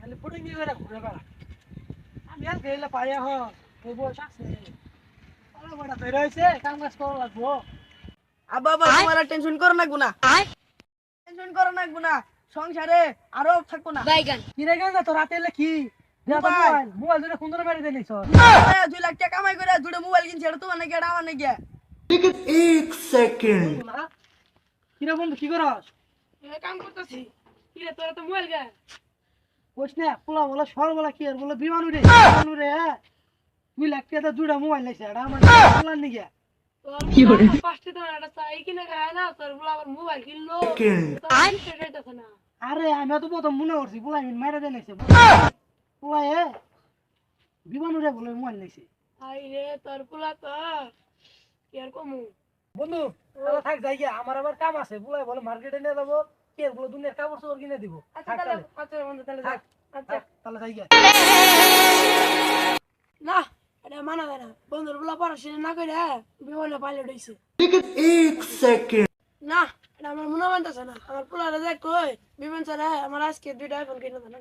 খালি পুডিং নিয়ে ঘুরে বেড়া আমি আর গেলে পাইয়া হ এই বয়স আছে বড় বড় তৈরি হয়েছে কাম কাজ করা লাগবো আব্বা আব্বা তোমার টেনশন করো না গুনা টেনশন করো না গুনা সংসারে আরো থাকবো না কি রে গান তো রাতে এলে কি মোবাইল। মোবাইল দুটো সুন্দর বাড়ি দিয়ে নিছ 2 লাখ টাকা কামাই করে দুটো মোবাইল কিনছে এটা তোমার নাকি এটা আমার নাকি কি রে বন্ধু কি করস কাম করতেছি কি রে তোরা তো মোবাইল গে কইস না পোলা বলে সর বলা কি আর বলে বিমান উড়ে 2 লাখ টাকা দুটো মোবাইল লাইছে এটা আমার পোলার নিগে কি করে পাঁচটা তো একটা চাই কিনে খায় না তোর বলে আবার মোবাইল কিনলো তো না আরে আমি তো প্রথম মনে করছি পোলা আমি মাইরা দিয়ে নিছে পোলা বিমান উড়ে বলে মোবাইল লাইছে আই রে তোর পোলা তো কি আর কমু বন্ধু তাহলে থাক যাই গিয়া আমার আবার কাম আছে পোলা বলে মার্কেটে নিয়ে যাবো কে বলে দুনিয়ার কাপড় চোপড় কিনে দিব আচ্ছা তাহলে আচ্ছা বন্ধু তাহলে থাক আচ্ছা তাহলে যাই গিয়া না এটা মানা যায় না বন্ধুর বলা পড়াশোনা না করে বিমানে পাইলট হইছে না এটা আমার মনে মানতেছে না আমার পোলারে দেখ কই বিমান ছাড়া আমার আজকে 2টা আইফোন কিনে দেন